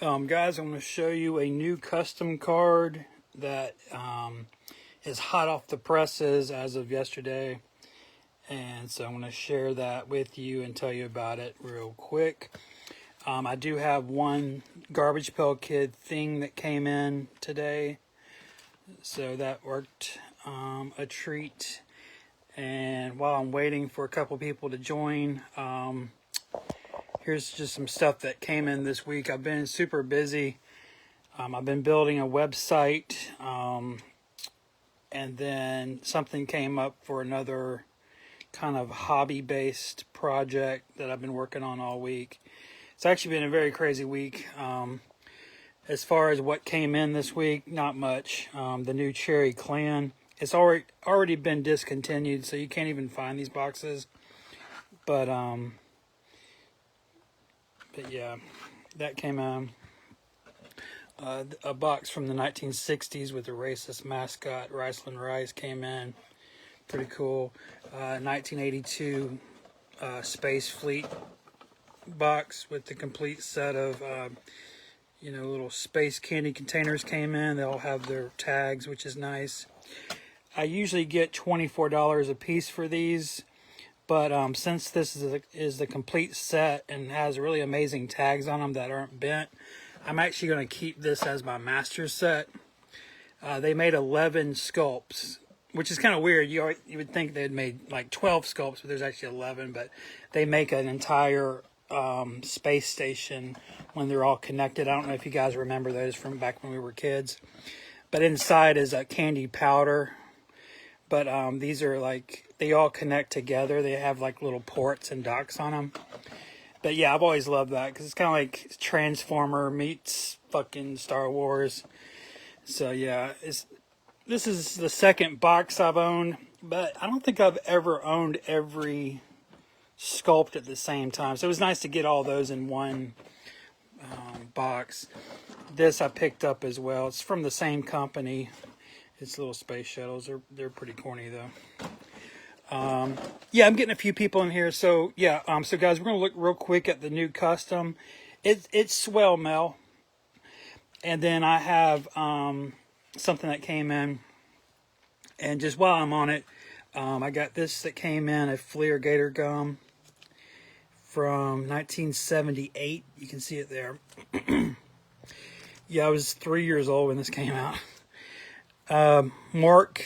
Guys, I'm going to show you a new custom card that is hot off the presses as of yesterday. And so I'm going to share that with you and tell you about it real quick. I do have one Garbage Pail Kid thing that came in today. So that worked a treat. And while I'm waiting for a couple people to join, here's just some stuff that came in this week. I've been super busy. I've been building a website, and then something came up for another kind of hobby-based project that I've been working on all week. It's actually been a very crazy week. As far as what came in this week, not much. The new Cherry Clan, it's already been discontinued, so you can't even find these boxes. But yeah, that came in. A box from the 1960s with a racist mascot, Riceland Rice, came in. Pretty cool. 1982 Space Fleet box with the complete set of, little space candy containers came in. They all have their tags, which is nice. I usually get $24 a piece for these. But since this is the complete set and has really amazing tags on them that aren't bent, I'm actually going to keep this as my master set. They made 11 sculpts, which is kind of weird. You would think they'd made like 12 sculpts, but there's actually 11. But they make an entire space station when they're all connected. I don't know if you guys remember those from back when we were kids. But inside is a candy powder. But these are like, they all connect together. They have like little ports and docks on them. But yeah, I've always loved that because it's kind of like Transformer meets fucking Star Wars. So yeah, this is the second box I've owned, but I don't think I've ever owned every sculpt at the same time. So it was nice to get all those in one box. This I picked up as well. It's from the same company. It's little space shuttles. They're pretty corny though. Yeah, I'm getting a few people in here. So yeah, so guys, we're gonna look real quick at the new custom. It's swell mail, and then I have something that came in, and just while I'm on it, I got this that came in, a Fleer Gator gum from 1978. You can see it there. Yeah, I was 3 years old when this came out. Mark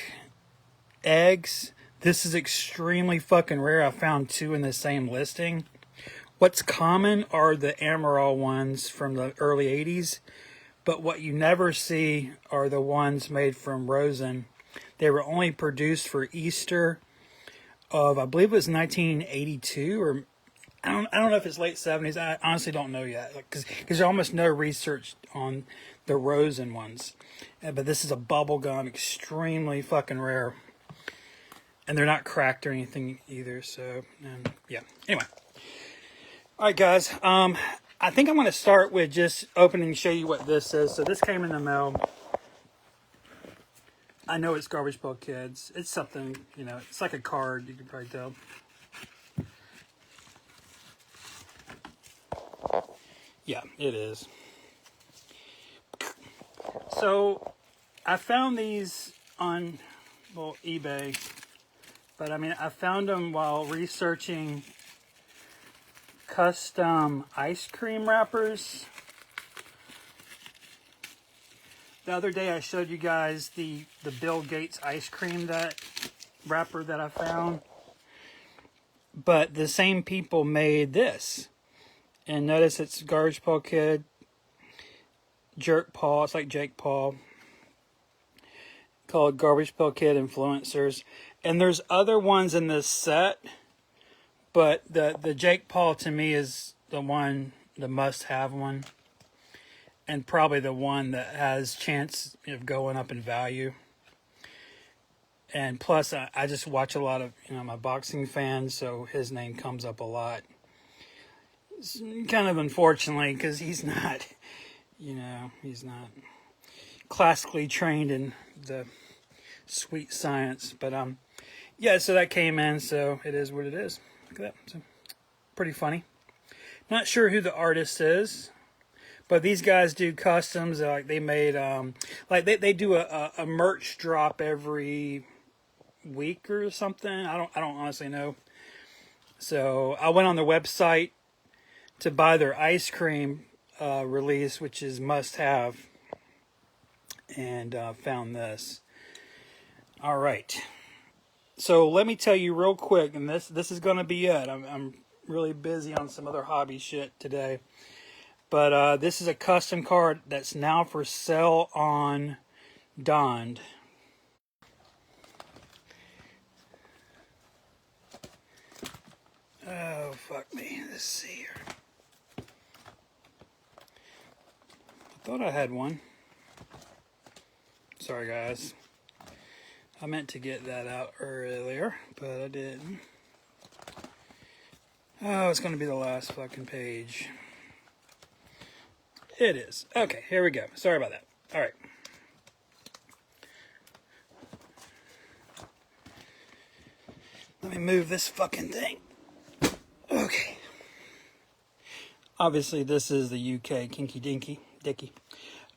eggs. This is extremely fucking rare. I found two in the same listing. What's common are the Amaral ones from the early 80s. But what you never see are the ones made from rosin. They were only produced for Easter of, I believe it was 1982. Or I don't know if it's late 70s. I honestly don't know yet. Because there's almost no research on the rosin ones. But this is a bubble gum. Extremely fucking rare. And they're not cracked or anything either. So, yeah. Anyway. All right, guys. I think I'm going to start with just opening and show you what this is. So this came in the mail. I know it's Garbage Pail Kids. It's something, it's like a card. You can probably tell. Yeah, it is. So I found these on, eBay. But I found them while researching custom ice cream wrappers. The other day I showed you guys the Bill Gates ice cream wrapper that I found. But the same people made this. And notice it's Garbage Pail Kid, Jerk Paul, it's like Jake Paul. Called Garbage Pail Kid Influencers. And there's other ones in this set, but the Jake Paul to me is the must-have one, and probably the one that has chance of going up in value. And plus, I just watch a lot of, I'm a boxing fan, so his name comes up a lot. It's kind of unfortunately, because he's not, he's not classically trained in the sweet science, but yeah, so that came in, so it is what it is. Look at that. So, pretty funny. Not sure who the artist is, But these guys do customs. Like they made, like they do a merch drop every week or something. I don't honestly know. So I went on their website to buy their ice cream release, which is must have, and found this. All right. So let me tell you real quick, and this is going to be it. I'm really busy on some other hobby shit today. But this is a custom card that's now for sale on Dond. Oh, fuck me. Let's see here. I thought I had one. Sorry, guys. I meant to get that out earlier, but I didn't. Oh, it's going to be the last fucking page. It is. Okay, here we go. Sorry about that. All right. Let me move this fucking thing. Okay. Obviously, this is the UK Kinky Dinky Dicky.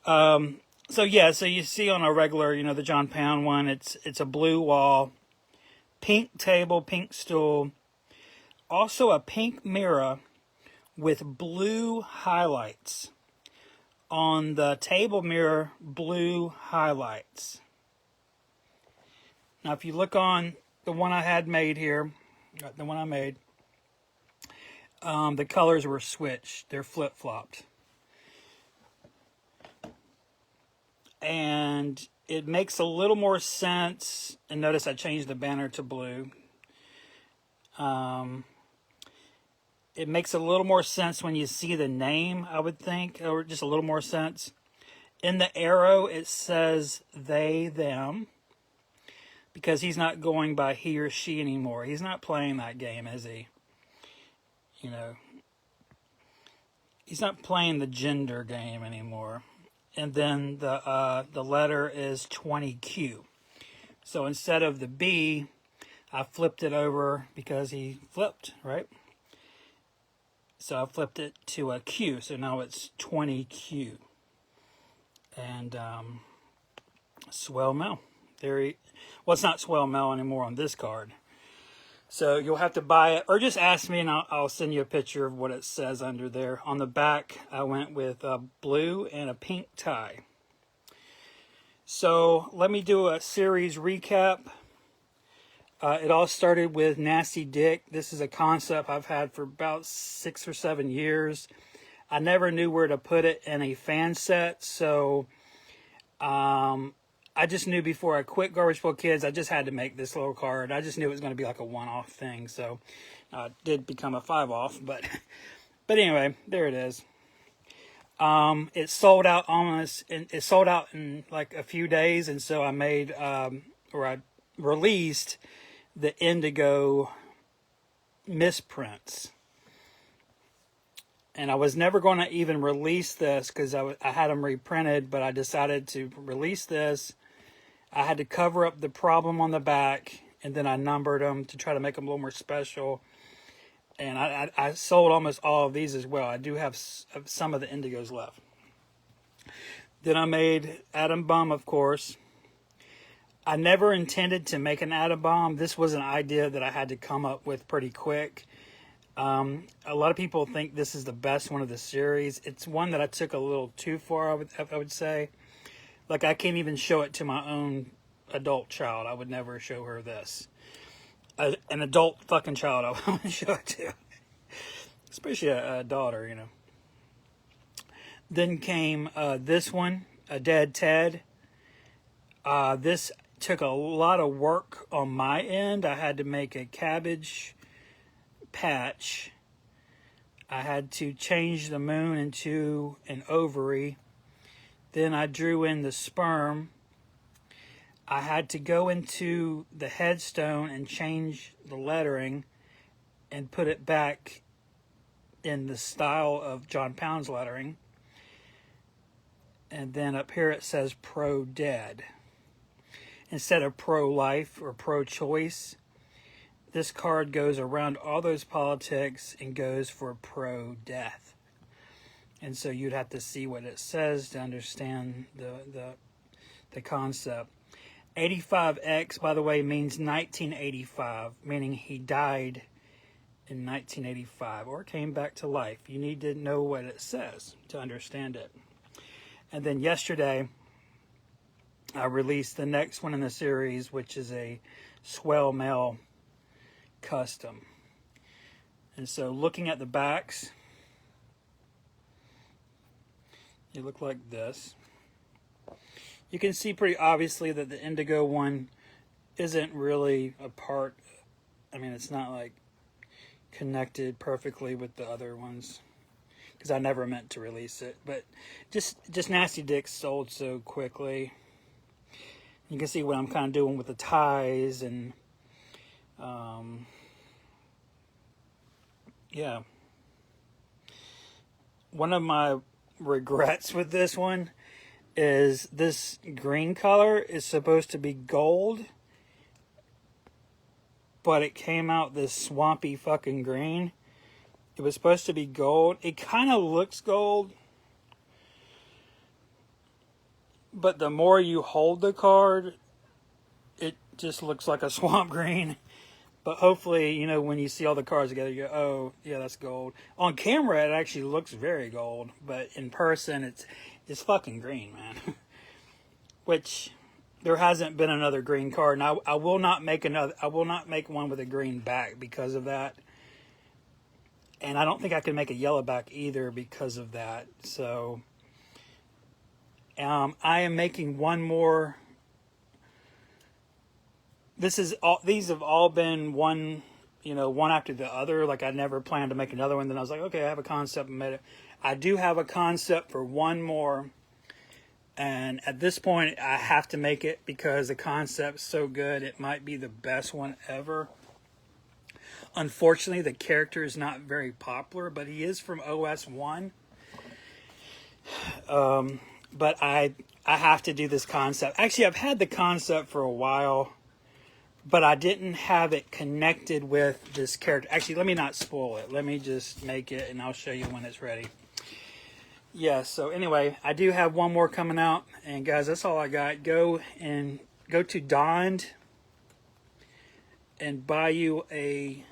So yeah, so you see on a regular, you know, the John Pound one, it's a blue wall, pink table, pink stool, also a pink mirror with blue highlights. On the table mirror, blue highlights. Now, if you look on the one I had made here, the one I made, the colors were switched. They're flip-flopped. And it makes a little more sense. And notice I changed the banner to blue. It makes a little more sense when you see the name, I would think, or just a little more sense. In the arrow, it says they, them, because he's not going by he or she anymore. He's not playing that game, is he? You know, he's not playing the gender game anymore. And then the letter is 20Q. So instead of the B, I flipped it over because he flipped, right? So I flipped it to a Q. So now it's 20Q. And swell mail. Well, it's not swell mail anymore on this card. So you'll have to buy it, or just ask me and I'll send you a picture of what it says under there. On the back, I went with a blue and a pink tie. So let me do a series recap. It all started with Nasty Dick. This is a concept I've had for about 6 or 7 years. I never knew where to put it in a fan set, so I just knew before I quit Garbage Pail Kids, I just had to make this little card. I just knew it was going to be like a one-off thing, so it did become a 5-off, but anyway, there it is. It sold out it sold out in like a few days, and so I made, or I released the Indigo misprints. And I was never going to even release this because I had them reprinted, but I decided to release this. I had to cover up the problem on the back, and then I numbered them to try to make them a little more special. And I sold almost all of these as well. I do have some of the Indigos left. Then I made Atom Bomb, of course. I never intended to make an Atom Bomb. This was an idea that I had to come up with pretty quick. A lot of people think this is the best one of the series. It's one that I took a little too far, I would say. Like, I can't even show it to my own adult child. I would never show her this. An adult fucking child I wouldn't show it to. Especially a daughter, you know. Then came this one, A Dead Ted. This took a lot of work on my end. I had to make a cabbage patch. I had to change the moon into an ovary. Then I drew in the sperm. I had to go into the headstone and change the lettering and put it back in the style of John Pound's lettering. And then up here it says pro-dead. Instead of pro-life or pro-choice, this card goes around all those politics and goes for pro-death. And so you'd have to see what it says to understand the concept. 85X, by the way, means 1985, meaning he died in 1985 or came back to life. You need to know what it says to understand it. And then yesterday, I released the next one in the series, which is a swell male custom. And so looking at the backs, they look like this. You can see pretty obviously that the indigo one isn't really a part. I mean, it's not like connected perfectly with the other ones, because I never meant to release it. But just Nasty Dick sold so quickly. You can see what I'm kind of doing with the ties and yeah. One of my regrets with this one is this green color is supposed to be gold, but it came out this swampy fucking green. It was supposed to be gold. It kind of looks gold, but the more you hold the card, it just looks like a swamp green. But hopefully, you know, when you see all the cards together, you go, oh, yeah, that's gold. On camera, it actually looks very gold, but in person, it's fucking green, man. Which, there hasn't been another green card, and I will not make another. I will not make one with a green back because of that. And I don't think I can make a yellow back either because of that. So, I am making one more. These have all been one, you know, one after the other. Like, I never planned to make another one. Then I was like, okay, I have a concept and made it. I do have a concept for one more. And at this point, I have to make it because the concept's so good. It might be the best one ever. Unfortunately, the character is not very popular, but he is from OS 1. But I have to do this concept. Actually, I've had the concept for a while, but I didn't have it connected with this character. Actually, let me not spoil it. Let me just make it, and I'll show you when it's ready. Yeah, so anyway, I do have one more coming out. And guys, that's all I got. Go to Donned and buy you a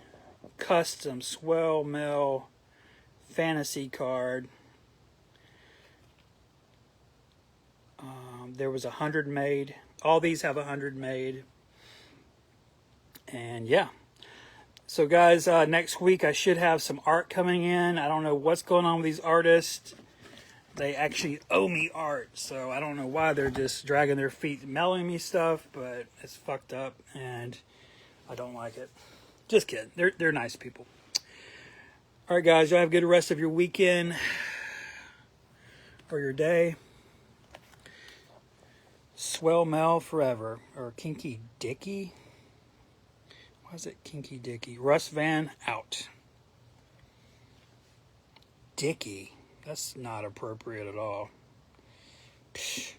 custom swell male fantasy card. There was 100 made. All these have 100 made. And yeah. So guys, next week I should have some art coming in. I don't know what's going on with these artists. They actually owe me art, so I don't know why they're just dragging their feet mailing me stuff, but it's fucked up and I don't like it. Just kidding. They're nice people. All right, guys, y'all have a good rest of your weekend or your day. Swell Mel forever, or Kinky Dicky. Why is it Kinky Dicky? Russ Van out. Dicky. That's not appropriate at all. Psh.